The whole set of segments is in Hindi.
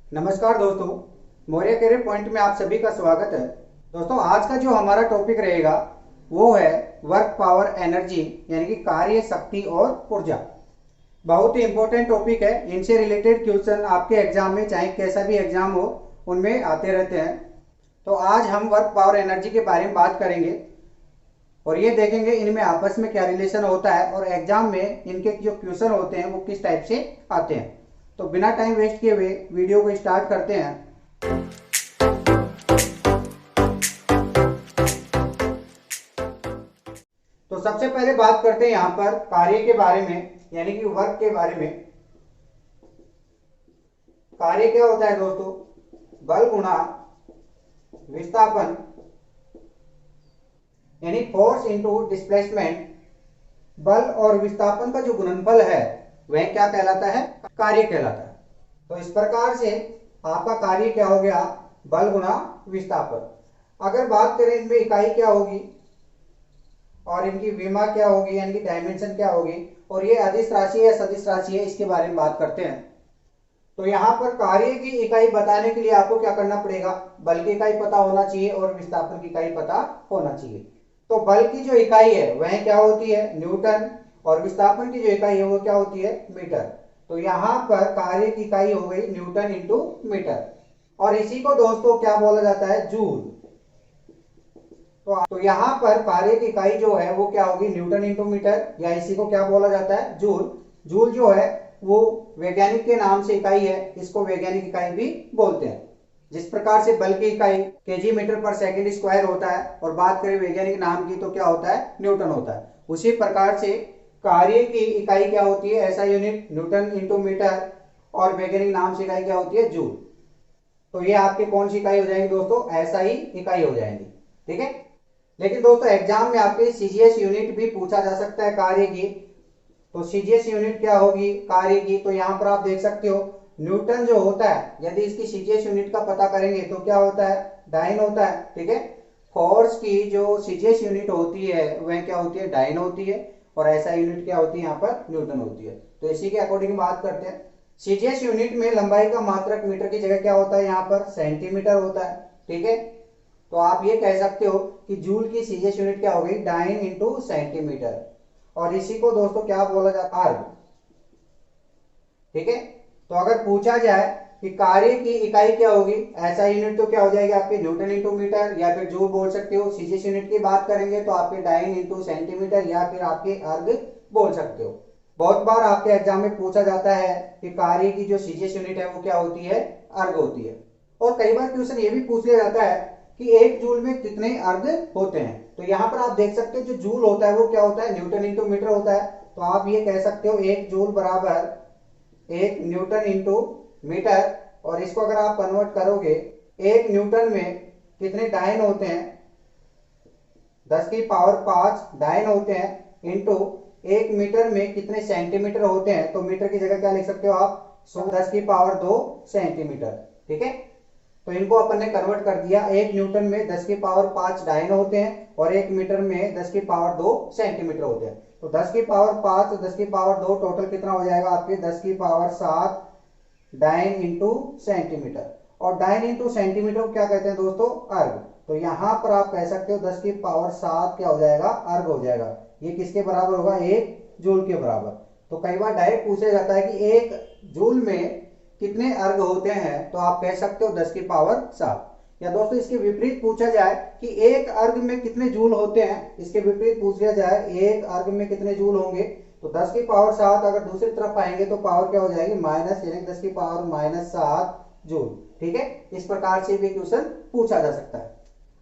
नमस्कार दोस्तों, मौर्य करियर पॉइंट में आप सभी का स्वागत है। दोस्तों, आज का जो हमारा टॉपिक रहेगा वो है वर्क पावर एनर्जी, यानी कि कार्य शक्ति और ऊर्जा। बहुत ही इंपॉर्टेंट टॉपिक है। इनसे रिलेटेड क्वेश्चन आपके एग्जाम में, चाहे कैसा भी एग्जाम हो, उनमें आते रहते हैं। तो आज हम वर्क पावर एनर्जी के बारे में बात करेंगे और ये देखेंगे इनमें आपस में क्या रिलेशन होता है और एग्जाम में इनके जो क्वेश्चन होते हैं वो किस टाइप से आते हैं। तो बिना टाइम वेस्ट किए हुए वीडियो को स्टार्ट करते हैं। तो सबसे पहले बात करते हैं यहाँ पर कार्य के बारे में, यानी कि वर्क के बारे में। कार्य क्या होता है दोस्तों? बल गुणा विस्थापन, यानी फोर्स इनटू डिस्प्लेसमेंट। बल और विस्थापन का जो गुणनफल है वह क्या कहलाता है? कार्य कहलाता है। तो इस प्रकार से आपका कार्य क्या हो गया? बल गुणा विस्थापन। अगर बात करें इनमें इकाई क्या होगी और इनकी विमा क्या होगी, यानी कि डायमेंशन क्या होगी, और ये अदिश राशि है या सदिश राशि है, इसके बारे में बात करते हैं। तो यहाँ पर कार्य की इकाई बताने के लिए आपको क्या करना पड़ेगा? बल की इकाई पता होना चाहिए और विस्थापन की इकाई पता होना चाहिए। तो बल की जो इकाई है वह क्या होती है? न्यूटन। और विस्थापन की जो इकाई है वो क्या होती है? मीटर। तो यहाँ पर कार्य की इकाई हो गई न्यूटन इंटू मीटर, और इसी को दोस्तों क्या बोला जाता है? जूल। तो यहाँ पर कार्य की इकाई जो है वो क्या होगी? न्यूटन इंटू मीटर, या इसी को क्या बोला जाता है? जूल। जूल जो है वो वैज्ञानिक के नाम से इकाई है, इसको वैज्ञानिक इकाई भी बोलते हैं। जिस प्रकार से बल की इकाई केजी मीटर पर सेकंड स्क्वायर होता है, और बात करें वैज्ञानिक नाम की तो क्या होता है? न्यूटन होता है। उसी प्रकार से कार्य की इकाई क्या होती है? ऐसा यूनिट न्यूटन इंटू मीटर, और वैज्ञानिक नाम से इकाई क्या होती है? जूल। तो ये आपकी कौन सी इकाई हो जाएंगी दोस्तों? ऐसा ही इकाई हो जाएंगी। ठीक है। लेकिन दोस्तों एग्जाम में आपके सीजीएस यूनिट भी पूछा जा सकता है कार्य की। तो सीजीएस यूनिट क्या होगी कार्य की? तो यहां पर आप देख सकते हो न्यूटन जो होता है, यदि इसकी सीजीएस यूनिट का पता करेंगे तो क्या होता है? डाइन होता है। ठीक है। फोर्स की जो सीजीएस यूनिट होती है वह क्या होती है? डाइन होती है। और ऐसा यूनिट क्या होती है? यहाँ पर न्यूटन होती है। तो इसी के अकॉर्डिंग बात करते हैं। सीजीएस यूनिट में लंबाई का मात्रक मीटर की जगह क्या होता है? यहाँ पर सेंटीमीटर होता है। ठीक है। तो आप ये कह सकते हो कि जूल की सीजीएस यूनिट क्या हो गई? डाइन इंटू सेंटीमीटर, और इसी को दोस्तों क्या बोला जाता है? अर्ग। ठीक है। तो अगर पूछा जाए कि कार्य की इकाई क्या होगी, ऐसा यूनिट तो क्या हो जाएगी आपके? न्यूटन इंटू मीटर, या फिर जूल बोल सकते हो। सीजीएस यूनिट की बात करेंगे तो आपके डाइन इंटू सेंटीमीटर, या फिर आपके अर्ग बोल सकते हो। बहुत बार आपके एग्जाम में पूछा जाता है कि कार्य की जो सीजीएस यूनिट है वो क्या होती है? अर्ग होती है। और कई बार क्वेश्चन ये भी पूछ लिया जाता है कि एक जूल में कितने अर्ग होते हैं। तो यहां पर आप देख सकते हो जो जूल होता है वो क्या होता है? न्यूटन इंटू मीटर होता है। तो आप ये कह सकते हो एक जूल बराबर एक न्यूटन इंटू मीटर। और इसको अगर आप कन्वर्ट करोगे, एक न्यूटन में कितने डायन होते हैं? 10 की पावर 5 डायन होते हैं, इंटू एक मीटर में कितने सेंटीमीटर होते हैं? तो मीटर की जगह क्या लिख सकते हो आप? 10 की पावर 2 सेंटीमीटर। ठीक है। तो इनको अपन ने कन्वर्ट कर दिया। एक न्यूटन में 10 की पावर 5 डायन होते हैं, और एक मीटर में 10 की पावर 2 सेंटीमीटर होते हैं। तो 10 की पावर 5 और 10 की पावर 2 टोटल कितना हो जाएगा आपके? 10 की पावर 7 डाइन इंटू सेंटीमीटर। और डाइन इंटू सेंटीमीटर को क्या कहते हैं दोस्तों? अर्ग। तो यहां पर आप कह सकते हो 10 की पावर 7 क्या हो जाएगा? अर्ग हो जाएगा। ये किसके बराबर होगा? एक जूल के बराबर। तो कई बार डायरेक्ट पूछा जाता है कि एक जूल में कितने अर्ग होते हैं, तो आप कह सकते हो 10 की पावर 7। या दोस्तों इसके विपरीत पूछा जाए कि एक अर्ग में कितने जूल होते हैं, इसके विपरीत पूछ लिया जाए एक अर्ग में कितने जूल होंगे, तो 10 की पावर 7 अगर दूसरी तरफ आएंगे तो पावर क्या हो जाएगी? माइनस, यानी 10 की पावर -7 जूल। ठीक है। इस प्रकार से भी क्वेश्चन पूछा जा सकता है।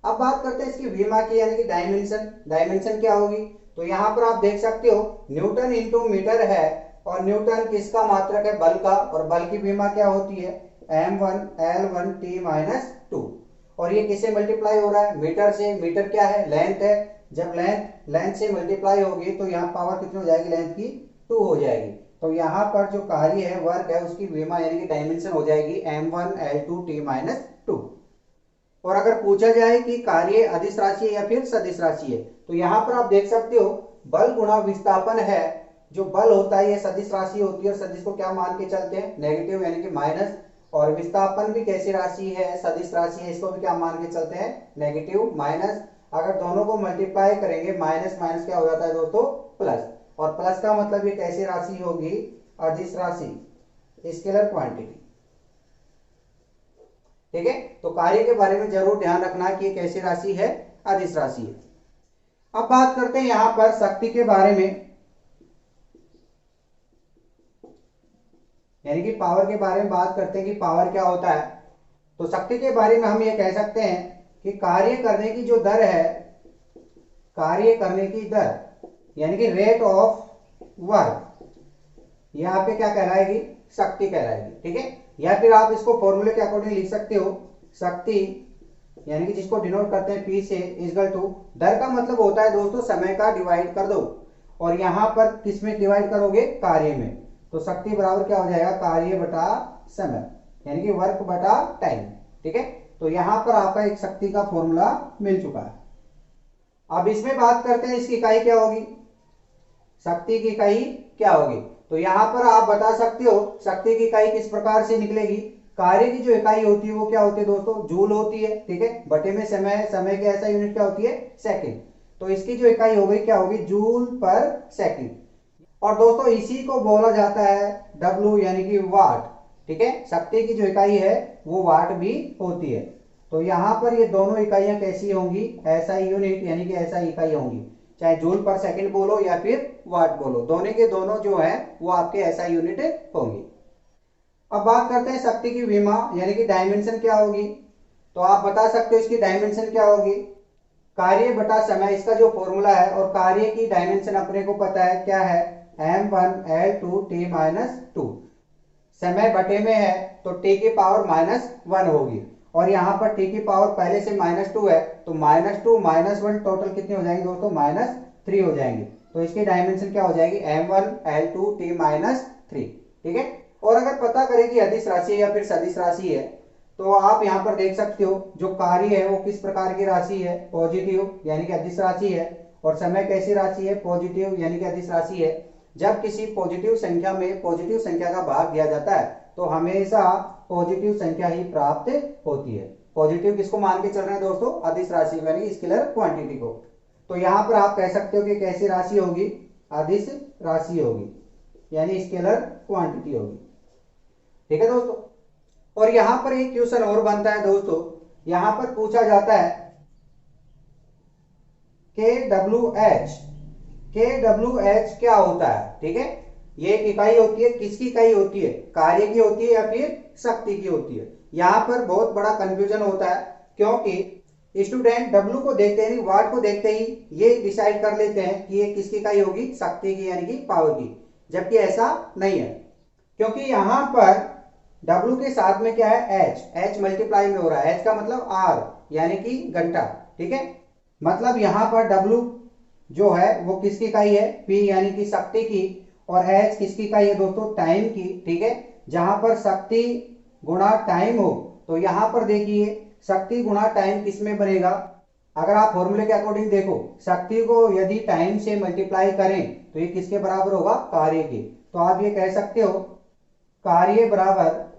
अब बात करते हैं इसकी विमा की, यानी कि डायमेंशन। डायमेंशन क्या होगी? तो यहां पर आप देख सकते हो न्यूटन इंटू मीटर है, और न्यूटन किसका मात्रक है? बल का। और बल की विमा क्या होती है? m1L1T-2। और ये किससे मल्टीप्लाई हो रहा है? मीटर से। मीटर क्या है? लेंथ है। जब लेंथ लेंथ से मल्टीप्लाई होगी तो यहाँ पावर कितनी हो जाएगी? लेंथ की 2 हो जाएगी। तो यहाँ पर जो कार्य है, वर्क है, उसकी विमा यानी कि डायमेंशन हो जाएगी m1L2T-2। और अगर पूछा जाए कि कार्य अदिश राशि है या फिर सदिश राशि है, तो यहां पर आप देख सकते हो बल गुणा विस्थापन है। जो बल होता है ये सदिश राशि होती है, और सदिश को क्या मान के चलते हैं? नेगेटिव, यानी कि माइनस। और विस्थापन भी कैसी राशि है, सदिश राशि है, इसको भी क्या मान के चलते हैं, नेगेटिव माइनस। अगर दोनों को मल्टीप्लाई करेंगे माइनस माइनस क्या हो जाता है दोस्तों, प्लस। और प्लस का मतलब ये कैसी राशि होगी, अदिश राशि, स्केलर क्वांटिटी। ठीक है, तो कार्य के बारे में जरूर ध्यान रखना कि ये कैसी राशि है, अदिश राशि है। अब बात करते हैं यहां पर शक्ति के बारे में, यानी कि पावर के बारे में बात करते हैं कि पावर क्या होता है। तो शक्ति के बारे में हम ये कह सकते हैं कि कार्य करने की जो दर है, कार्य करने की दर यानी कि रेट ऑफ वर्क, ये आपके क्या कहलाएगी, शक्ति कहलाएगी। ठीक है, या फिर आप इसको फॉर्मूले के अकॉर्डिंग लिख सकते हो, शक्ति यानी कि जिसको डिनोट करते हैं पी से, इक्वल टू, दर का मतलब होता है दोस्तों समय का डिवाइड कर दो, और यहां पर किस में डिवाइड करोगे, कार्य में। तो शक्ति बराबर क्या हो जाएगा, कार्य बटा समय, यानी कि वर्क बटा टाइम। ठीक है, तो यहां पर आपका एक शक्ति का फॉर्मूला मिल चुका है। अब इसमें बात करते हैं इसकी इकाई क्या होगी, शक्ति की इकाई क्या होगी। तो यहां पर आप बता सकते हो शक्ति की इकाई किस प्रकार से निकलेगी। कार्य की जो इकाई होती है वो क्या होती है दोस्तों, जूल होती है। ठीक है, बटे में समय है, समय की ऐसा यूनिट क्या होती है, सेकंड। तो इसकी जो इकाई हो गई क्या होगी, जूल पर सेकंड। और दोस्तों इसी को बोला जाता है W यानी कि वाट। ठीक है, शक्ति की जो इकाई है वो वाट भी होती है। तो यहां पर ये दोनों इकाइयां कैसी होंगी, ऐसा यूनिट यानी कि ऐसा इकाई होंगी, चाहे जूल पर सेकंड बोलो या फिर वाट बोलो, दोनों के दोनों जो है वो आपके ऐसा यूनिट होंगी। अब बात करते हैं शक्ति की विमा यानी कि डायमेंशन क्या होगी। तो आप बता सकते हो इसकी डायमेंशन क्या होगी, कार्य बटा समय, इसका जो फॉर्मूला है, और कार्य की डायमेंशन अपने को पता है क्या है, m1L2T-2। समय बटे में है तो t की पावर -1 होगी, और यहां पर t की पावर पहले से -2 है, तो -2 -1 टोटल कितनी हो जाएंगी दोस्तों, -3 हो जाएंगी। तो इसकी डायमेंशन क्या हो जाएगी, m1L2T-3। ठीक है, और अगर पता करें कि अदिश राशि या फिर सदिश राशि है, तो आप यहां पर देख सकते हो जो कार्य है वो किस प्रकार की राशि है, पॉजिटिव यानी कि अदिश राशि है, और समय कैसी राशि है, पॉजिटिव यानी कि अदिश राशि है। जब किसी पॉजिटिव संख्या में पॉजिटिव संख्या का भाग दिया जाता है तो हमेशा पॉजिटिव संख्या ही प्राप्त होती है। पॉजिटिव किसको मान के चल रहे हैं दोस्तों, अदिश राशि यानी स्केलर क्वांटिटी को। तो यहां पर आप कह सकते हो कि कैसी राशि होगी, अदिश राशि होगी, यानी स्केलर क्वांटिटी होगी। ठीक है दोस्तों, और यहां पर एक क्वेश्चन और बनता है दोस्तों, यहां पर पूछा जाता है KWH, KWH क्या होता है। ठीक है, ये एक इकाई होती है, किसकी इकाई होती है, कार्य की होती है या फिर शक्ति की होती है। यहां पर बहुत बड़ा कंफ्यूजन होता है, क्योंकि स्टूडेंट W को देखते ही, वाट को देखते ही ये डिसाइड कर लेते हैं कि ये किसकी इकाई होगी, शक्ति की यानी कि पावर की, जबकि ऐसा नहीं है। क्योंकि यहां पर W के साथ में क्या है, H मल्टीप्लाई में हो रहा है, H का मतलब R यानी कि घंटा। ठीक है, मतलब यहां पर W जो है वो किसकी इकाई है, P यानी कि शक्ति की, और H किसकी इकाई है दोस्तों, टाइम की। ठीक है, जहां पर शक्ति गुणा टाइम हो, तो यहां पर देखिए शक्ति गुणा टाइम किस में बनेगा, अगर आप फॉर्मूले के अकॉर्डिंग देखो, शक्ति को यदि टाइम से मल्टीप्लाई करें तो ये किसके बराबर होगा, कार्य के। तो आप ये कह सकते हो कार्य बराबर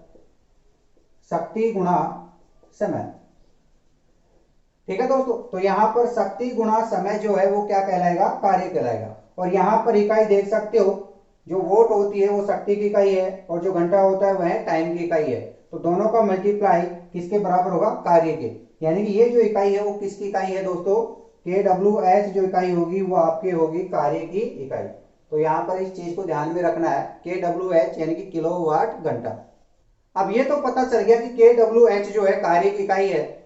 शक्ति गुणा समय। ठीक है दोस्तों, तो यहां पर शक्ति गुणा समय जो है वो क्या कहलाएगा, कार्य कहलाएगा। और यहां पर इकाई देख सकते हो, जो वोट होती है वो शक्ति की इकाई है, और जो घंटा होता है वह टाइम की इकाई है। तो दोनों का मल्टीप्लाई किसके बराबर होगा, कार्य के। यानी कि ये जो इकाई है वो किसकी इकाई है दोस्तों, KWH जो इकाई होगी वो आपकी होगी कार्य की इकाई। तो यहां पर इस चीज को ध्यान में रखना है, KWH यानी कि किलोवाट घंटा। अब ये तो पता चल गया कि KWH जो है कार्य की इकाई है,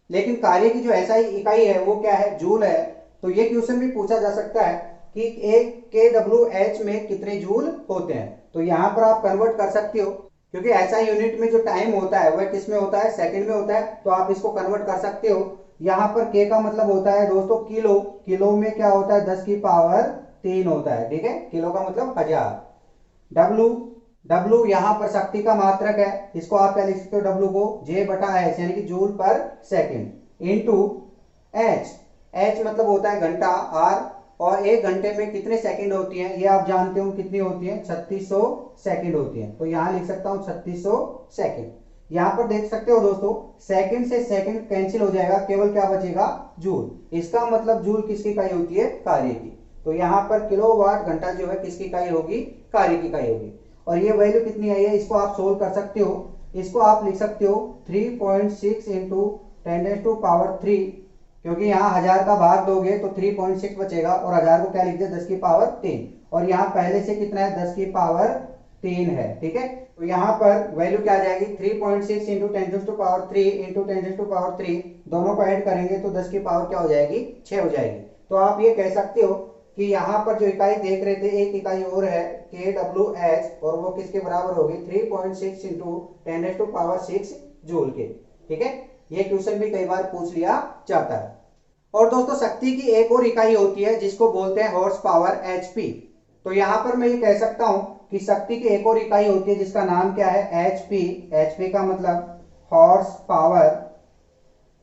लेकिन कार्य की जो SI इकाई है वो क्या है, जूल है। तो ये क्वेश्चन भी पूछा जा सकता है कि एक KWH में कितने जूल होते हैं। तो यहां पर आप कन्वर्ट कर सकते हो, क्योंकि SI यूनिट में जो टाइम होता है वह किस में होता है, सेकंड में होता है। तो आप इसको कन्वर्ट कर सकते हो। यहां पर K का मतलब होता है दोस्तों किलो, किलो में क्या होता है, 10 की पावर 3 होता है। ठीक है, किलो का मतलब 1000। W यहां पर शक्ति का मात्रक है, इसको आप क्या लिख सकते हो, W को J बटा H यानी कि जूल पर सेकंड इनटू H मतलब होता है घंटा R, और एक घंटे में कितने सेकंड होती हैं ये आप जानते हो कितनी होती है, 3600 सेकंड होती है। तो यहां लिख सकता हूं 3600 सेकंड। यहाँ पर देख सकते हो दोस्तों, सेकंड से सेकंड कैंसिल हो जाएगा, केवल क्या बचेगा, जूल। इसका मतलब जूल किसकी इकाई होती है, कार्य की। तो यहाँ पर किलोवाट घंटा जो है किसकी इकाई होगी, कार्य की इकाई होगी। और ये वैल्यू कितनी आई है, इसको आप सोल्व कर सकते हो। इसको आप लिख सकते हो 3.6 इंटू 10⁻³ क्योंकि यहाँ 1000 का भाग दोगे तो 3.6 बचेगा, और 1000 को क्या लिख दिया, 10⁻3। और यहाँ पहले से कितना है, 10⁻3 है। ठीक है, तो यहाँ पर वैल्यू क्या आ जाएगी, 3.6 इंटू 10⁻³ इंटू 10⁻3, दोनों को ऐड करेंगे तो 10 की पावर क्या हो जाएगी, 6 हो जाएगी। तो आप ये कह सकते हो कि यहाँ पर जो इकाई देख रहे थे, एक इकाई और है kWh, और वो किसके बराबर होगी, 3.6 इंटू 10⁻6 जूल के। ठीक है, ये क्वेश्चन भी कई बार पूछ लिया जाता है। और दोस्तों शक्ति की एक और इकाई होती है जिसको बोलते हैं हॉर्स पावर, HP। तो यहाँ पर मैं ये कह सकता हूं कि शक्ति की एक और इकाई होती है जिसका नाम क्या है, HP। HP का मतलब हॉर्स पावर,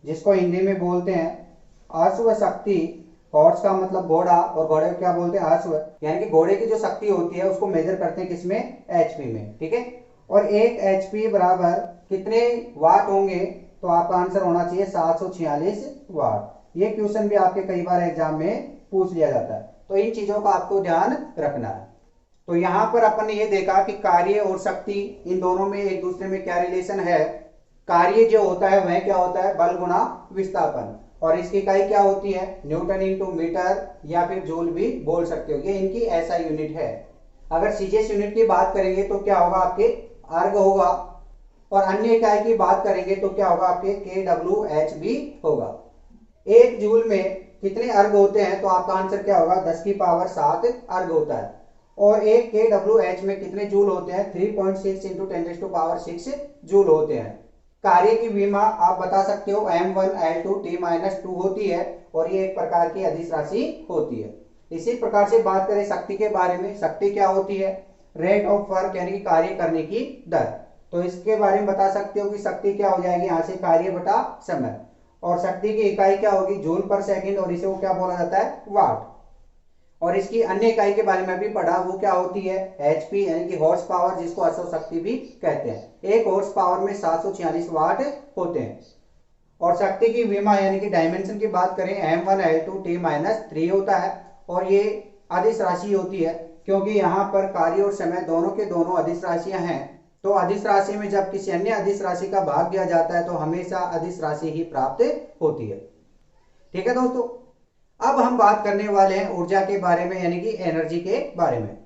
जिसको हिंदी में बोलते हैं अश्व शक्ति। हॉर्स का मतलब घोड़ा, और घोड़े को क्या बोलते हैं, अश्व। यानी कि घोड़े की जो शक्ति होती है उसको मेजर करते हैं किसमें, HP में। ठीक है, और एक HP बराबर कितने वाट होंगे, तो आपका आंसर होना चाहिए 746 वाट। ये क्वेश्चन भी आपके कई बार एग्जाम में पूछ लिया जाता है, तो इन चीजों का आपको ध्यान रखना है। तो यहां पर अपन ने ये देखा कि कार्य और शक्ति, इन दोनों में एक दूसरे में क्या रिलेशन है। कार्य जो होता है वह क्या होता है, बल गुणा विस्थापन, और इसकी इकाई क्या होती है, न्यूटन इंटू मीटर या फिर जूल भी बोल सकते हो। ये इनकी ऐसा यूनिट है। अगर सीजीएस यूनिट की बात करेंगे तो क्या होगा, आपके अर्ग होगा, और अन्य इकाई की बात करेंगे तो क्या होगा, आपके kWh भी होगा। एक जूल में कितने अर्ग होते हैं, तो आपका आंसर क्या होगा, 10⁻7 अर्ग होता है। और एक kWh में कितने जूल होते हैं, 3.6 इंटू 10⁻6 जूल होते हैं। कार्य की विमा आप बता सकते हो m1L2T-2 होती है, और ये एक प्रकार की अदिश राशि होती है। इसी प्रकार से बात करें शक्ति के बारे में, शक्ति क्या होती है, रेट ऑफ वर्क यानी कि कार्य करने की दर। तो इसके बारे में बता सकते हो कि शक्ति क्या हो जाएगी, यहाँ से कार्य बटा समय, और शक्ति की इकाई क्या होगी, जूल पर सेकंड, और इसे वो क्या बोला जाता है, वाट। और इसकी अन्य इकाई के बारे में भी पढ़ा, वो क्या होती है, HP यानी कि हॉर्स पावर, जिसको अश्व शक्ति भी कहते हैं। एक हॉर्स पावर में 746 वाट होते हैं। और शक्ति की विमा यानी कि डायमेंशन की बात करें, m1L2T-3 होता है, और ये अदिश राशि होती है, क्योंकि यहाँ पर कार्य और समय दोनों के दोनों अदिश राशियां हैं। तो अदिश राशि में जब किसी अन्य अदिश राशि का भाग दिया जाता है तो हमेशा अदिश राशि ही प्राप्त होती है। ठीक है दोस्तों, अब हम बात करने वाले हैं ऊर्जा के बारे में, यानी कि एनर्जी के बारे में।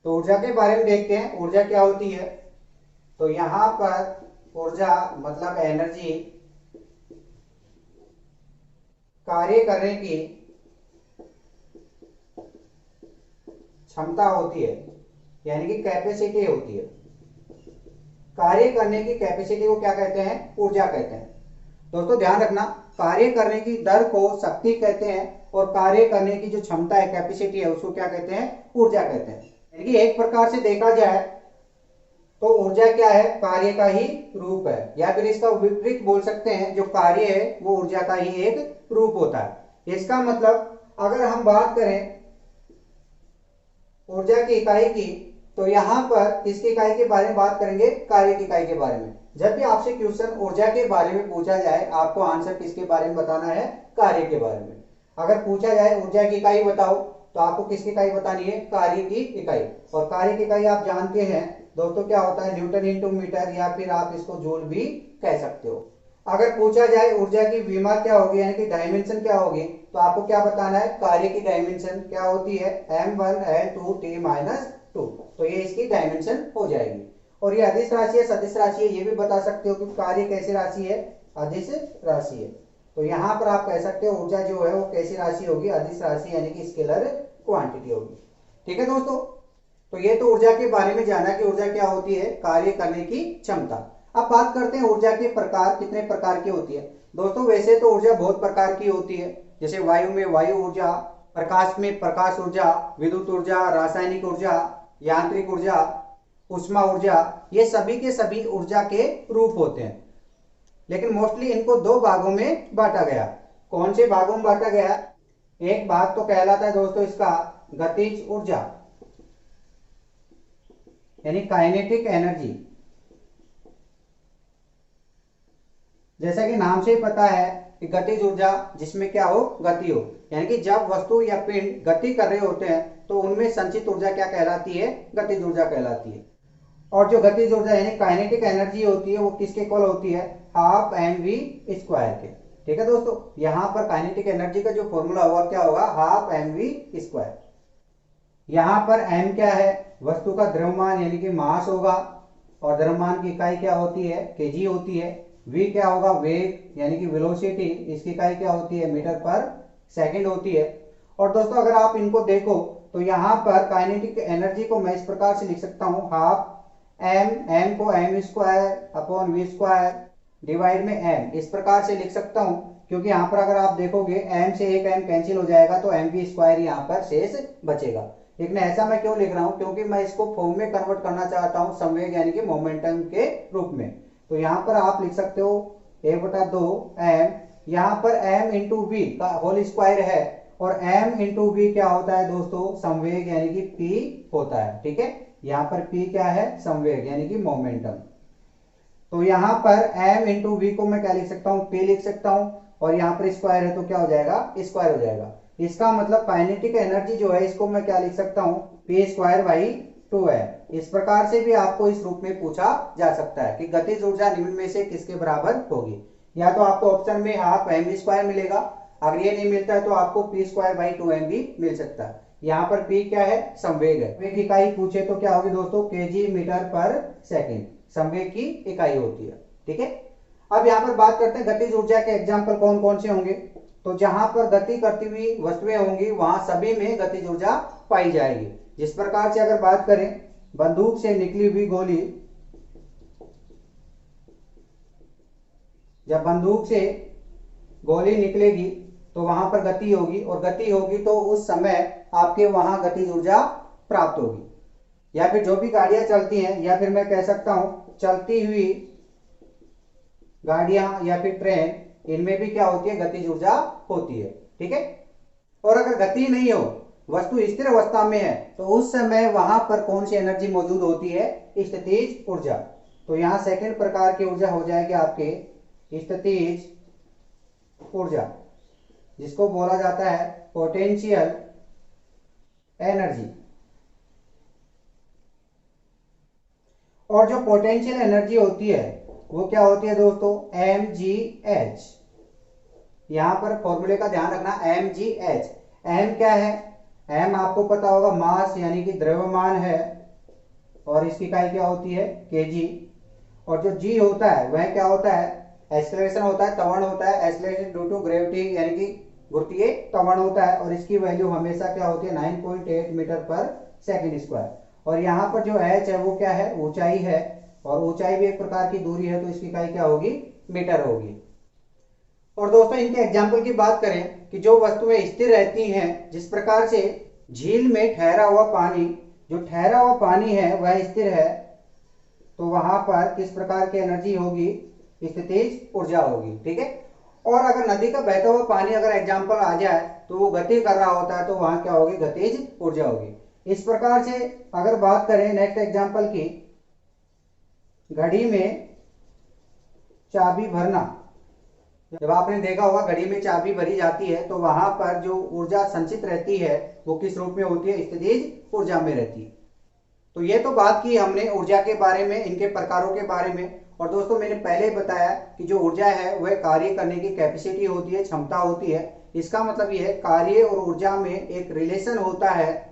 तो ऊर्जा के बारे में देखते हैं, ऊर्जा क्या होती है। तो यहां पर ऊर्जा मतलब एनर्जी, कार्य करने की क्षमता होती है, यानी कि कैपेसिटी होती है। कार्य करने की कैपेसिटी को क्या कहते हैं, ऊर्जा कहते हैं। दोस्तों ध्यान रखना, कार्य करने की दर को शक्ति कहते हैं, और कार्य करने की जो क्षमता है, कैपेसिटी है, उसको क्या कहते हैं, ऊर्जा कहते हैं। यानी कि एक प्रकार से देखा जाए तो ऊर्जा क्या है, कार्य का ही रूप है, या फिर इसका विपरीत बोल सकते हैं, जो कार्य है वो ऊर्जा का ही एक रूप होता है। इसका मतलब अगर हम बात करें ऊर्जा की इकाई की, तो यहां पर किसकी इकाई के बारे में बात करेंगे, कार्य की इकाई के बारे में। जब भी आपसे क्वेश्चन ऊर्जा के बारे में पूछा जाए, आपको आंसर किसके बारे में बताना है, कार्य के बारे में। अगर पूछा जाए ऊर्जा की इकाई बताओ, तो आपको किसकी इकाई बतानी है, कार्य की इकाई। और कार्य की इकाई आप जानते हैं दोस्तों क्या होता है, न्यूटन इंटू मीटर, या फिर आप इसको जूल भी कह सकते हो। अगर पूछा जाए ऊर्जा की विमा क्या होगी, यानी कि डायमेंशन क्या होगी, तो आपको क्या बताना है, कार्य की डायमेंशन क्या होती है, m1L2T-2। तो ये इसकी डायमेंशन हो जाएगी। और ये अदिश राशि है, सदिश राशि है, ये भी बता सकते हो कि कार्य कैसी राशि है, अदिश राशि है। तो यहां पर आप कह सकते हो ऊर्जा जो है वो कैसी राशि होगी, अदिश राशि यानी कि स्केलर क्वांटिटी होगी। ठीक है दोस्तों, तो ये तो ऊर्जा के बारे में जाना कि ऊर्जा क्या होती है, कार्य करने की क्षमता। अब बात करते हैं ऊर्जा के प्रकार, कितने प्रकार की होती है। दोस्तों वैसे तो ऊर्जा बहुत प्रकार की होती है, जैसे वायु में वायु ऊर्जा, प्रकाश में प्रकाश ऊर्जा, विद्युत ऊर्जा, रासायनिक ऊर्जा, यांत्रिक ऊर्जा, उष्मा ऊर्जा, ये सभी के सभी ऊर्जा के रूप होते हैं। लेकिन मोस्टली इनको दो भागों में बांटा गया। कौन से भागों में बांटा गया, एक भाग तो कहलाता है दोस्तों इसका गतिज ऊर्जा, यानी काइनेटिक एनर्जी। जैसा कि नाम से ही पता है कि गतिज ऊर्जा जिसमें क्या हो, गति हो, यानी कि जब वस्तु या पिंड गति कर रहे होते हैं तो उनमें संचित ऊर्जा क्या कहलाती है, गतिज ऊर्जा कहलाती है। और जो गतिज ऊर्जा यानी काइनेटिक एनर्जी होती है वो किसके इक्वल होती है, हाफ एम वी स्क्वायर के। ठीक है दोस्तों, यहाँ पर काइनेटिक एनर्जी का जो फॉर्मूला होगा क्या होगा, हाफ एम वी स्क्वायर। यहाँ पर m क्या है, वस्तु का द्रव्यमान यानी कि मास होगा, और द्रव्यमान की इकाई क्या होती है, केजी होती है। v क्या होगा, वेग यानी कि वेलोसिटी, इसकी इकाई क्या होती है, मीटर पर सेकंड होती है। और दोस्तों अगर आप इनको देखो तो यहाँ पर काइनेटिक एनर्जी को मैं इस प्रकार से लिख सकता हूँ, हाफ m को m square upon V square divide में m, इस प्रकार से लिख सकता हूँ। क्योंकि यहाँ पर अगर आप देखोगे m से एक m कैंसिल हो जाएगा तो एम वी स्क्वायर यहाँ पर शेष बचेगा। लेकिन ऐसा मैं क्यों लिख रहा हूं, क्योंकि मैं इसको फॉर्म में कन्वर्ट करना चाहता हूं संवेग यानी कि मोमेंटम के रूप में। तो यहां पर आप लिख सकते हो a/2m, यहां पर m इंटू वी का होल स्क्वायर है, और m इंटू वी क्या होता है दोस्तों, संवेग यानी कि p होता है। ठीक है, यहां पर p क्या है, संवेग यानी कि मोमेंटम। तो यहां पर m इंटू वी को मैं क्या लिख सकता हूं, p लिख सकता हूं, और यहां पर स्क्वायर है तो क्या हो जाएगा, स्क्वायर हो जाएगा। इसका मतलब काइनेटिक एनर्जी जो है इसको मैं क्या लिख सकता हूं, p स्क्वायर बाई 2 है। इस प्रकार से भी आपको इस रूप में पूछा जा सकता है कि गतिज ऊर्जा निम्न में से किसके बराबर होगी। या तो आपको ऑप्शन में हाफ एम स्क्वायर मिलेगा, अगर ये नहीं मिलता है तो आपको p स्क्वायर बाई 2m भी मिल सकता है। यहाँ पर p क्या है, संवेग है। संवेग की इकाई पूछे तो क्या होगी दोस्तों, केजी मीटर पर सेकेंड संवेग की इकाई होती है। ठीक है, अब यहाँ पर बात करते हैं गतिज ऊर्जा के एग्जाम्पल कौन कौन से होंगे। तो जहां पर गति करती हुई वस्तुएं होंगी वहां सभी में गतिज ऊर्जा पाई जाएगी। जिस प्रकार से अगर बात करें, बंदूक से निकली हुई गोली, जब बंदूक से गोली निकलेगी तो वहां पर गति होगी, और गति होगी तो उस समय आपके वहां गतिज ऊर्जा प्राप्त होगी। या फिर जो भी गाड़ियां चलती हैं, या फिर मैं कह सकता हूं चलती हुई गाड़ियां या फिर ट्रेन, इनमें भी क्या होती है, गतिज ऊर्जा होती है। ठीक है, और अगर गति नहीं हो, वस्तु स्थिर अवस्था में है, तो उस समय वहां पर कौन सी एनर्जी मौजूद होती है, स्थितिज ऊर्जा। तो यहां सेकंड प्रकार की ऊर्जा हो जाएगी आपके स्थितिज ऊर्जा, जिसको बोला जाता है पोटेंशियल एनर्जी। और जो पोटेंशियल एनर्जी होती है वो क्या होती है दोस्तों, mgh। यहां पर फॉर्मूले का ध्यान रखना, mgh। m क्या है, m आपको पता होगा मास यानी कि द्रव्यमान है, और इसकी इकाई क्या होती है, kg। और जो g होता है वह क्या होता है, एक्सेलरेशन होता है, त्वरण होता है, एक्सेलरेशन ड्यू टू ग्रेविटी यानी कि गुरुत्वीय त्वरण होता है, और इसकी वैल्यू हमेशा क्या होती है, 9.8 मीटर पर सेकंड स्क्वायर। और यहाँ पर जो h है वो क्या है, ऊंचाई है, और ऊंचाई भी एक प्रकार की दूरी है, तो इसकी इकाई क्या होगी, मीटर होगी। और दोस्तों इनके एग्जाम्पल की बात करें कि जो वस्तुएं स्थिर रहती हैं, जिस प्रकार से झील में ठहरा हुआ पानी, जो ठहरा हुआ पानी है वह स्थिर है, तो वहां पर किस प्रकार की एनर्जी होगी, स्थितिज ऊर्जा होगी। ठीक है, और अगर नदी का बहता हुआ पानी अगर एग्जाम्पल आ जाए तो वो गति कर रहा होता है, तो वहां क्या होगी, गतिज ऊर्जा होगी। इस प्रकार से अगर बात करें नेक्स्ट एग्जाम्पल की, घड़ी में चाबी भरना। जब आपने देखा होगा घड़ी में चाबी भरी जाती है तो वहां पर जो ऊर्जा संचित रहती है वो किस रूप में होती है, स्थितिज ऊर्जा में रहती है। तो ये तो बात की हमने ऊर्जा के बारे में, इनके प्रकारों के बारे में। और दोस्तों मैंने पहले बताया कि जो ऊर्जा है वह कार्य करने की कैपेसिटी होती है, क्षमता होती है। इसका मतलब यह है कार्य और ऊर्जा में एक रिलेशन होता है,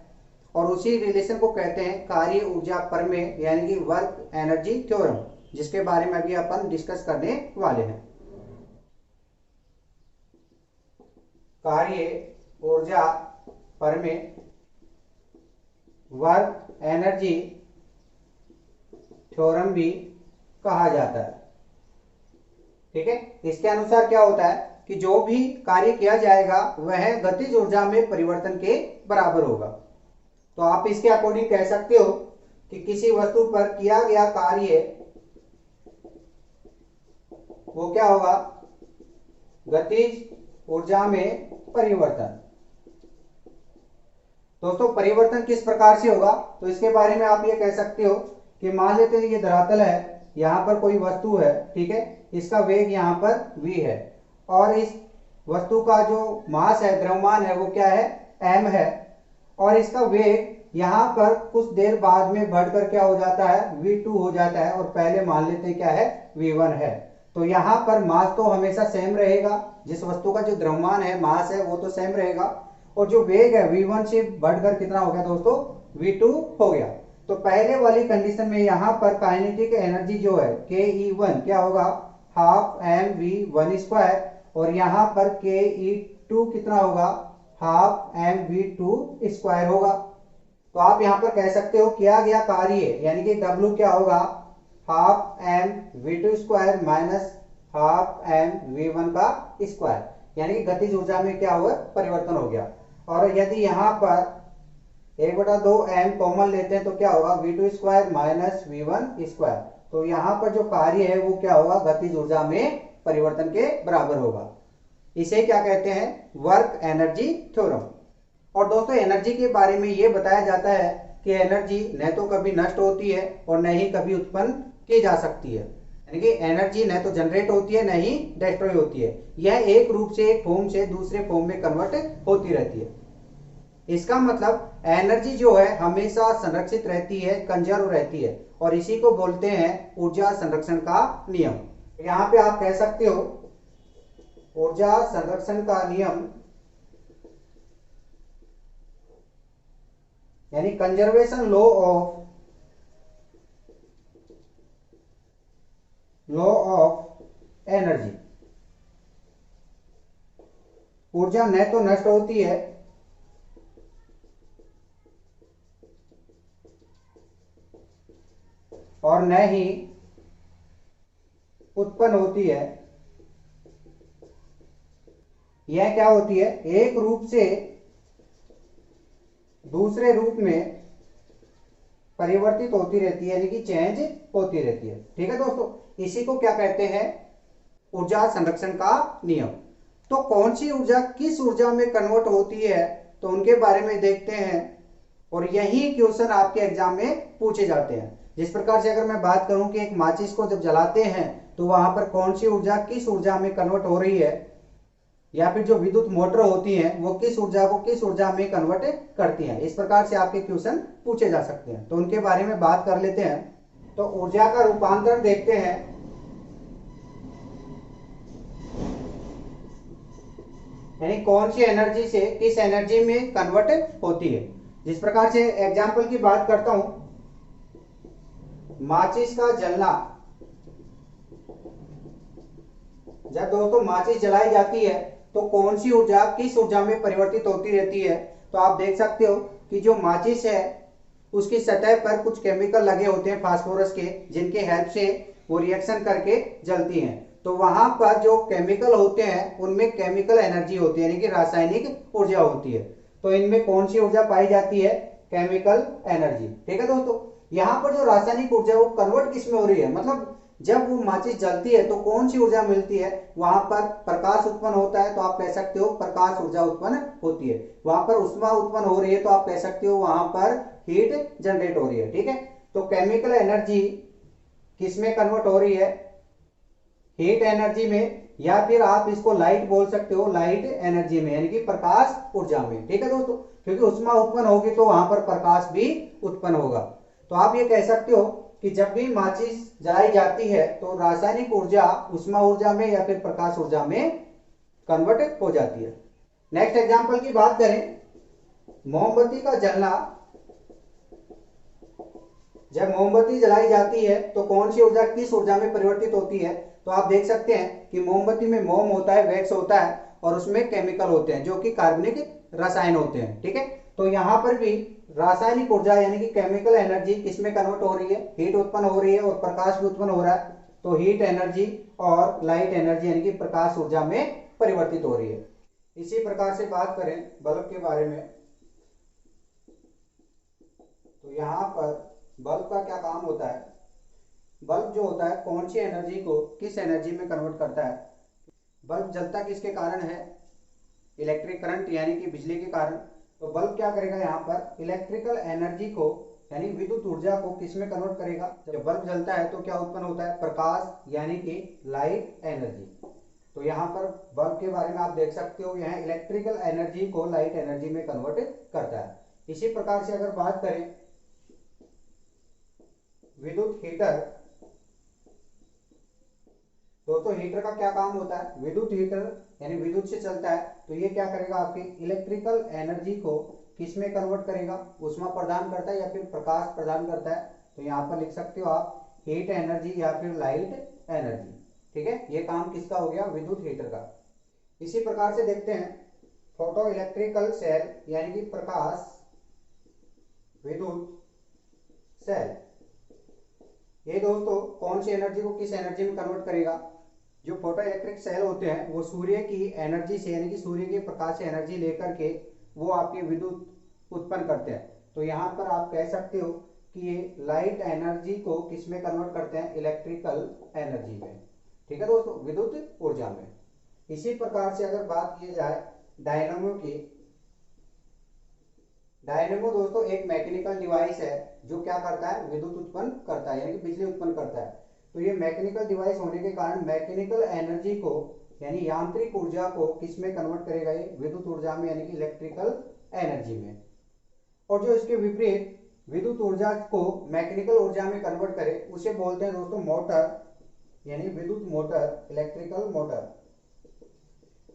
और उसी रिलेशन को कहते हैं कार्य ऊर्जा प्रमेय यानी कि वर्क एनर्जी थ्योरम, जिसके बारे में अभी अपन डिस्कस करने वाले हैं। कार्य ऊर्जा प्रमेय, वर्क एनर्जी थ्योरम भी कहा जाता है। ठीक है, इसके अनुसार क्या होता है कि जो भी कार्य किया जाएगा वह गतिज ऊर्जा में परिवर्तन के बराबर होगा। तो आप इसके अकॉर्डिंग कह सकते हो कि किसी वस्तु पर किया गया कार्य वो क्या होगा, गतिज ऊर्जा में परिवर्तन। दोस्तों परिवर्तन किस प्रकार से होगा, तो इसके बारे में आप ये कह सकते हो कि मान लेते हैं ये धरातल है, यहाँ पर कोई वस्तु है, ठीक है, इसका वेग यहाँ पर v है और इस वस्तु का जो मास है, द्रव्यमान है, वो क्या है, m है और इसका वेग यहाँ पर कुछ देर बाद में बढ़कर क्या हो जाता है, v2 हो जाता है और पहले मान लेते हैं क्या है, v1 है। तो यहाँ पर मास तो हमेशा सेम रहेगा, जिस वस्तु का जो द्रव्यमान है, मास है, वो तो सेम रहेगा और जो वेग है v1 से बढ़कर कितना हो गया दोस्तों, v2 हो गया। तो पहले वाली कंडीशन में यहाँ पर काइनेटिक एनर्जी जो है ke1 क्या होगा, हाफ mv1 स्क्वायर और यहाँ पर ke2 कितना होगा, हाफ mv2 होगा। तो आप यहाँ पर कह सकते हो किया गया कार्य यानी कि W क्या होगा, half mv2 minus half mv1 का स्क्वायर, यानी कि गतिज ऊर्जा में क्या हुआ, परिवर्तन हो गया। और यदि यहाँ पर 1/2 m कॉमन लेते हैं तो क्या होगा, v2 माइनस v1 तो यहाँ पर जो कार्य है वो क्या होगा, गतिज ऊर्जा में परिवर्तन के बराबर होगा। इसे क्या कहते हैं, वर्क एनर्जी थ्योरम। और दोस्तों एनर्जी के बारे में ये बताया जाता है कि एनर्जी न तो कभी नष्ट होती है और न ही कभी उत्पन्न की जा सकती है, यानी कि एनर्जी न तो जनरेट होती है न ही डिस्ट्रॉय होती है, यह एक रूप से एक फॉर्म से दूसरे फॉर्म में कन्वर्ट होती रहती है। इसका मतलब एनर्जी जो है हमेशा संरक्षित रहती है, कंजर्व रहती है और इसी को बोलते हैं ऊर्जा संरक्षण का नियम। यहाँ पे आप कह सकते हो ऊर्जा संरक्षण का नियम यानी कंजर्वेशन लॉ ऑफ एनर्जी। ऊर्जा न तो नष्ट होती है और न ही उत्पन्न होती है, यह क्या होती है, एक रूप से दूसरे रूप में परिवर्तित होती रहती है, यानी कि चेंज होती रहती है। ठीक है दोस्तों, इसी को क्या कहते हैं, ऊर्जा संरक्षण का नियम। तो कौन सी ऊर्जा किस ऊर्जा में कन्वर्ट होती है, तो उनके बारे में देखते हैं और यही क्वेश्चन आपके एग्जाम में पूछे जाते हैं। जिस प्रकार से अगर मैं बात करूं कि एक माचिस को जब जलाते हैं तो वहां पर कौन सी ऊर्जा किस ऊर्जा में कन्वर्ट हो रही है, या फिर जो विद्युत मोटर होती हैं वो किस ऊर्जा को किस ऊर्जा में कन्वर्ट करती हैं, इस प्रकार से आपके क्वेश्चन पूछे जा सकते हैं। तो उनके बारे में बात कर लेते हैं। तो ऊर्जा का रूपांतरण देखते हैं। यानी कौन सी एनर्जी से किस एनर्जी में कन्वर्ट होती है। जिस प्रकार से एग्जाम्पल की बात करता हूं, माचिस का जलना, जब दोस्तों माचिस जलाई जाती है तो कौन सी ऊर्जा किस ऊर्जा में परिवर्तित होती रहती है। तो आप देख सकते हो कि जो माचिस है उसकी सतह पर कुछ केमिकल लगे होते हैं फास्फोरस के, जिनके हेल्प से वो रिएक्शन करके जलती हैं। तो वहां पर जो केमिकल होते हैं उनमें केमिकल एनर्जी होती है, यानी कि रासायनिक ऊर्जा होती है। तो इनमें कौन सी ऊर्जा पाई जाती है, केमिकल एनर्जी। ठीक है दोस्तों, यहाँ पर जो रासायनिक ऊर्जा वो कन्वर्ट किस में हो रही है, मतलब जब वो माचिस जलती है तो कौन सी ऊर्जा मिलती है, वहां पर प्रकाश उत्पन्न होता है तो आप कह सकते हो प्रकाश ऊर्जा उत्पन्न होती है। वहां पर ऊष्मा उत्पन्न हो रही है तो आप कह सकते हो वहां पर हीट जनरेट हो रही है। ठीक है, तो केमिकल एनर्जी किस में कन्वर्ट हो रही है, हीट एनर्जी में, या फिर आप इसको लाइट बोल सकते हो, लाइट एनर्जी में, यानी कि प्रकाश ऊर्जा में। ठीक है दोस्तों, क्योंकि ऊष्मा उत्पन्न होगी तो वहां पर प्रकाश भी उत्पन्न होगा। तो आप ये कह सकते हो कि जब भी माचिस जलाई जाती है तो रासायनिक ऊर्जा ऊष्मा ऊर्जा में या फिर प्रकाश ऊर्जा में कन्वर्ट हो जाती है। नेक्स्ट एग्जांपल की बात करें, मोमबत्ती का जलना, जब मोमबत्ती जलाई जाती है तो कौन सी ऊर्जा किस ऊर्जा में परिवर्तित होती है। तो आप देख सकते हैं कि मोमबत्ती में मोम होता है, वैक्स होता है और उसमें केमिकल होते हैं जो कि कार्बनिक रसायन होते हैं। ठीक है, तो यहां पर भी रासायनिक ऊर्जा यानी कि केमिकल एनर्जी किसमें कन्वर्ट हो रही है, हीट उत्पन्न हो रही है और प्रकाश भी उत्पन्न हो रहा है। तो हीट एनर्जी और लाइट एनर्जी यानी कि प्रकाश ऊर्जा में परिवर्तित हो रही है। इसी प्रकार से बात करें बल्ब के बारे में, तो यहाँ पर बल्ब का क्या काम होता है, बल्ब जो होता है कौन सी एनर्जी को किस एनर्जी में कन्वर्ट करता है। बल्ब जलता किसके कारण है, इलेक्ट्रिक करंट यानी कि बिजली के कारण। तो बल्ब क्या करेगा, यहाँ पर इलेक्ट्रिकल एनर्जी को यानी विद्युत ऊर्जा को किस में कन्वर्ट करेगा? जब बल्ब जलता है तो क्या उत्पन्न होता है? प्रकाश यानी कि लाइट एनर्जी। तो यहाँ पर बल्ब के बारे में आप देख सकते हो, यह इलेक्ट्रिकल एनर्जी को लाइट एनर्जी में कन्वर्ट करता है। इसी प्रकार से अगर बात करें विद्युत हीटर, दोस्तों हीटर का क्या काम होता है? विद्युत हीटर यानी विद्युत से चलता है, तो ये क्या करेगा? आपकी इलेक्ट्रिकल एनर्जी को किस में कन्वर्ट करेगा? ऊष्मा प्रदान करता है या फिर प्रकाश प्रदान करता है? तो यहाँ पर लिख सकते हो आप हीट एनर्जी या फिर लाइट एनर्जी। ठीक है, ये काम किसका हो गया? विद्युत हीटर का। इसी प्रकार से देखते हैं फोटो इलेक्ट्रिकल सेल यानी कि प्रकाश विद्युत सेल। ये दोस्तों कौन सी एनर्जी को किस एनर्जी में कन्वर्ट करेगा? जो फोटो इलेक्ट्रिक सेल होते हैं वो सूर्य की एनर्जी से यानी कि सूर्य के प्रकाश से एनर्जी लेकर के वो आपके विद्युत उत्पन्न करते हैं। तो यहाँ पर आप कह सकते हो कि ये लाइट एनर्जी को किस में कन्वर्ट करते हैं? इलेक्ट्रिकल एनर्जी में। ठीक है दोस्तों, विद्युत ऊर्जा में। इसी प्रकार से अगर बात की जाए डायनामो की, डायनेमो दोस्तों एक मैकेनिकल डिवाइस है जो क्या करता है? विद्युत उत्पन्न करता है यानी कि बिजली उत्पन्न करता है। तो ये मैकेनिकल डिवाइस होने के कारण मैकेनिकल एनर्जी को यानी यांत्रिक ऊर्जा को किस में कन्वर्ट करेगा? ये विद्युत ऊर्जा में यानी कि इलेक्ट्रिकल एनर्जी में। और जो इसके विपरीत विद्युत ऊर्जा को मैकेनिकल ऊर्जा में कन्वर्ट करे उसे बोलते हैं दोस्तों मोटर, यानी विद्युत मोटर, इलेक्ट्रिकल मोटर।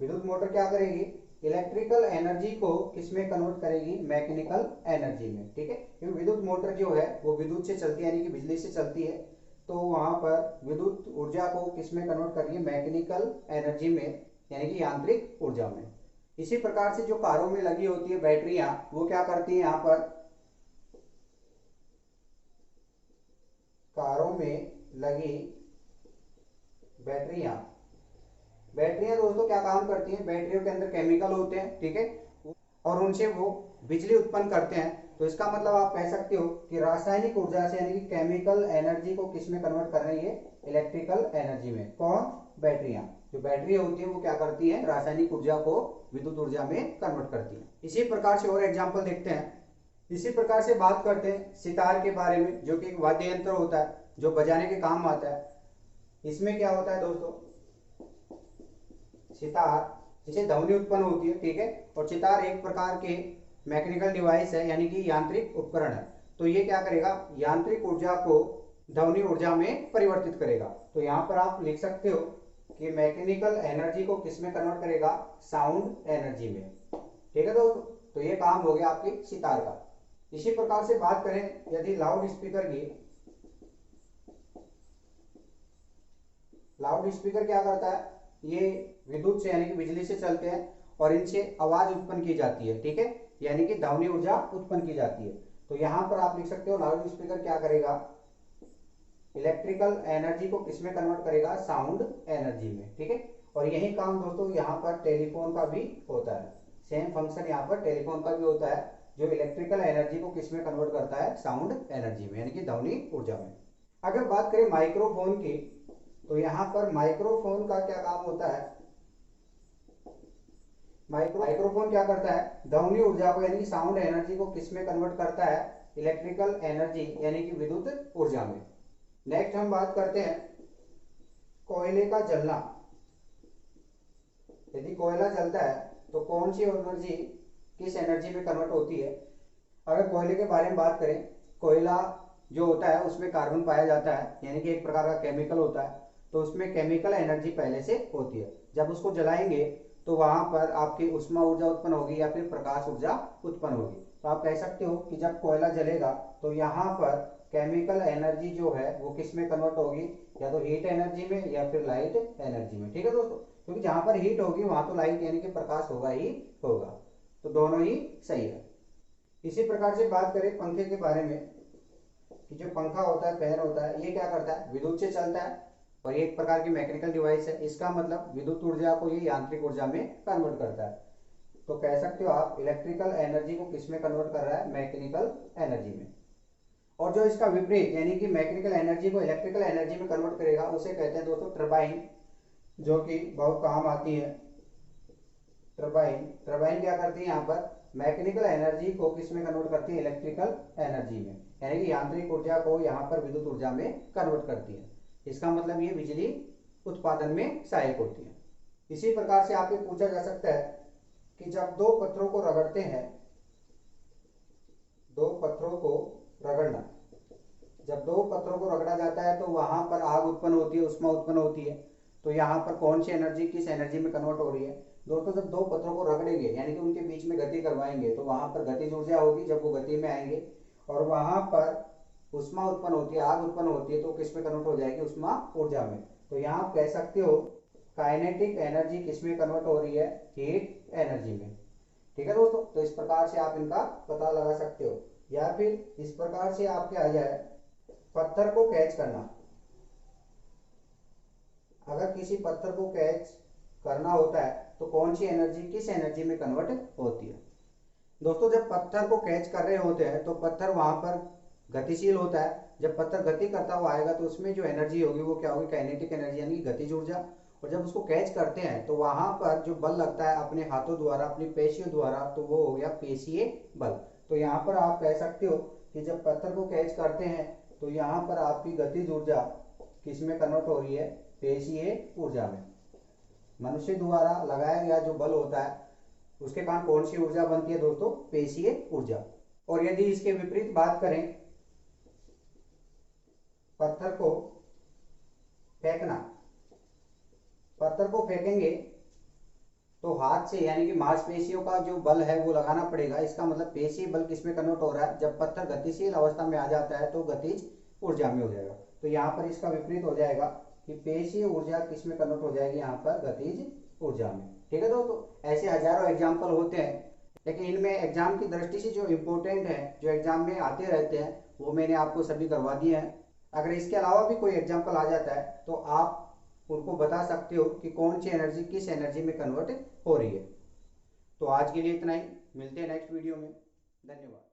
विद्युत मोटर क्या करेगी? इलेक्ट्रिकल एनर्जी को किसमें कन्वर्ट करेगी? मैकेनिकल एनर्जी में। ठीक है, क्योंकि विद्युत मोटर जो है वो विद्युत से चलती है यानी कि बिजली से चलती है, तो वहां पर विद्युत ऊर्जा को किसमें कन्वर्ट करेगी? मैकेनिकल एनर्जी में यानी कि यांत्रिक ऊर्जा में। इसी प्रकार से जो कारों में लगी होती है बैटरियां, वो क्या करती है? यहाँ पर कारों में लगी बैटरियां, बैटरियां दोस्तों क्या काम करती हैं? बैटरियों के अंदर केमिकल होते हैं, ठीक है, और उनसे वो बिजली उत्पन्न करते हैं। तो इसका मतलब आप कह सकते हो कि रासायनिक ऊर्जा से यानी कि केमिकल एनर्जी को किस में कन्वर्ट कर रही है? इलेक्ट्रिकल एनर्जी में। कौन? बैटरियां। जो बैटरी होती है वो क्या करती है? रासायनिक ऊर्जा को विद्युत ऊर्जा में कन्वर्ट करती है। इसी प्रकार से और एग्जाम्पल देखते हैं। इसी प्रकार से बात करते हैं सितार के बारे में, जो कि एक वाद्य यंत्र होता है जो बजाने के काम आता है। इसमें क्या होता है दोस्तों? सितार, जिसे ध्वनि उत्पन्न होती है, ठीक है, और सितार एक प्रकार के मैकेनिकल डिवाइस है यानी कि यांत्रिक उपकरण है। तो ये क्या करेगा? यांत्रिक ऊर्जा को ध्वनि ऊर्जा में परिवर्तित करेगा। तो यहाँ पर आप लिख सकते हो कि मैकेनिकल एनर्जी को किस में कन्वर्ट करेगा? साउंड एनर्जी में। ठीक है दोस्तों, तो ये काम हो गया आपके सितार का। इसी प्रकार से बात करें यदि लाउड स्पीकर की, लाउड स्पीकर क्या करता है? ये विद्युत से यानी कि बिजली से चलते हैं और इनसे आवाज उत्पन्न की जाती है, ठीक है, यानी कि ध्वनि ऊर्जा उत्पन्न की जाती है। तो यहां पर आप लिख सकते हो लाउड स्पीकर क्या करेगा? इलेक्ट्रिकल एनर्जी को किसमें कन्वर्ट करेगा? साउंड एनर्जी में। ठीक है, और यही काम दोस्तों यहाँ पर टेलीफोन का भी होता है। सेम फंक्शन यहाँ पर टेलीफोन का भी होता है, जो इलेक्ट्रिकल एनर्जी को किसमें कन्वर्ट करता है? साउंड एनर्जी में यानी कि ध्वनि ऊर्जा में। अगर बात करें माइक्रोफोन की, तो यहां पर माइक्रोफोन का क्या काम होता है? माइक्रोफोन क्या करता है? ध्वनि ऊर्जा को यानी कि साउंड एनर्जी को किसमें कन्वर्ट करता है? इलेक्ट्रिकल एनर्जी यानी कि विद्युत ऊर्जा में। नेक्स्ट हम बात करते हैं कोयले का जलना। यदि कोयला जलता है तो कौन सी एनर्जी किस एनर्जी में कन्वर्ट होती है? अगर कोयले के बारे में बात करें, कोयला जो होता है उसमें कार्बन पाया जाता है यानी कि एक प्रकार का केमिकल होता है। तो उसमें केमिकल एनर्जी पहले से होती है। जब उसको जलाएंगे तो वहां पर आपकी उष्मा ऊर्जा उत्पन्न होगी या फिर प्रकाश ऊर्जा उत्पन्न होगी। तो आप कह सकते हो कि जब कोयला जलेगा तो यहाँ पर केमिकल एनर्जी जो है वो किस में कन्वर्ट होगी? या तो हीट एनर्जी में या फिर लाइट एनर्जी में। ठीक है दोस्तों, क्योंकि जहां पर हीट होगी वहां तो लाइट यानी कि प्रकाश होगा ही होगा। तो दोनों ही सही है। इसी प्रकार से बात करें पंखे के बारे में, कि जो पंखा होता है, फैन होता है, ये क्या करता है? विद्युत से चलता है और ये एक प्रकार की मैकेनिकल डिवाइस है। इसका मतलब विद्युत ऊर्जा को ये यांत्रिक ऊर्जा में कन्वर्ट करता है। तो कह सकते हो आप इलेक्ट्रिकल एनर्जी को किस में कन्वर्ट कर रहा है? मैकेनिकल एनर्जी में। और जो इसका विपरीत यानी कि मैकेनिकल एनर्जी को इलेक्ट्रिकल एनर्जी में कन्वर्ट करेगा उसे कहते हैं दोस्तों टरबाइन, जो कि बहुत काम आती है। टरबाइन, टरबाइन क्या करती है? यहाँ पर मैकेनिकल एनर्जी को किस में कन्वर्ट करती है? इलेक्ट्रिकल एनर्जी में। यानी कि यांत्रिक ऊर्जा को यहाँ पर विद्युत ऊर्जा में कन्वर्ट करती है। इसका मतलब ये बिजली उत्पादन में सहायक होती है। इसी प्रकार से आपसे पूछा जा सकता है कि जब दो पत्थरों को रगड़ते हैं, दो पत्थरों को रगड़ना, जब दो पत्थरों को रगड़ा जाता है तो वहां पर आग उत्पन्न होती है, उष्मा उत्पन्न होती है। तो यहाँ पर कौन सी एनर्जी किस एनर्जी में कन्वर्ट हो रही है? दोस्तों जब दो पत्थरों को रगड़ेंगे यानी कि उनके बीच में गति करवाएंगे तो वहां पर गतिज ऊर्जा होगी जब वो गति में आएंगे, और वहां पर उष्मा उत्पन्न होती है, आग उत्पन्न होती है, तो किस में कन्वर्ट हो जाएगी? उष्मा ऊर्जा में। तो यहाँ आप कह सकते हो काइनेटिक एनर्जी किस में कन्वर्ट हो रही है? हीट एनर्जी में। ठीक है दोस्तों, तो इस प्रकार से आप इनका पता लगा सकते हो। या फिर इस प्रकार से आपके आ जाए पत्थर को कैच करना। अगर किसी पत्थर को कैच करना होता है तो कौन सी एनर्जी किस एनर्जी में कन्वर्ट होती है? दोस्तों जब पत्थर को कैच कर रहे होते हैं तो पत्थर वहां पर गतिशील होता है। जब पत्थर गति करता हुआ आएगा तो उसमें जो एनर्जी होगी वो क्या होगी? काइनेटिक एनर्जी यानी गतिज ऊर्जा। और जब उसको कैच करते हैं तो वहां पर जो बल लगता है अपने हाथों द्वारा, अपनी पेशियों द्वारा, तो वो हो गया पेशीय बल। तो यहाँ पर आप कह सकते हो कि जब पत्थर को कैच करते हैं तो यहाँ पर आपकी गतिज ऊर्जा किस में कन्वर्ट हो रही है? पेशीय ऊर्जा में। मनुष्य द्वारा लगाया गया जो बल होता है उसके कारण कौन सी ऊर्जा बनती है दोस्तों? पेशीय ऊर्जा। और यदि इसके विपरीत बात करें, पत्थर को फेंकना, पत्थर को फेंकेंगे तो हाथ से यानी कि मांसपेशियों का जो बल है वो लगाना पड़ेगा। इसका मतलब पेशीय बल किस में कन्वर्ट हो रहा है? जब पत्थर गतिशील अवस्था में आ जाता है तो गतिज ऊर्जा में हो जाएगा। तो यहाँ पर इसका विपरीत हो जाएगा कि पेशीय ऊर्जा किस में कन्वर्ट हो जाएगी? यहाँ पर गतिज ऊर्जा में। ठीक है दोस्तों, ऐसे हजारों एग्जाम्पल होते हैं, लेकिन इनमें एग्जाम की दृष्टि से जो इम्पोर्टेंट है, जो एग्जाम में आते रहते हैं, वो मैंने आपको सभी करवा दिए हैं। अगर इसके अलावा भी कोई एग्जाम्पल आ जाता है तो आप उनको बता सकते हो कि कौन सी एनर्जी किस एनर्जी में कन्वर्ट हो रही है। तो आज के लिए इतना ही, मिलते हैं नेक्स्ट वीडियो में। धन्यवाद।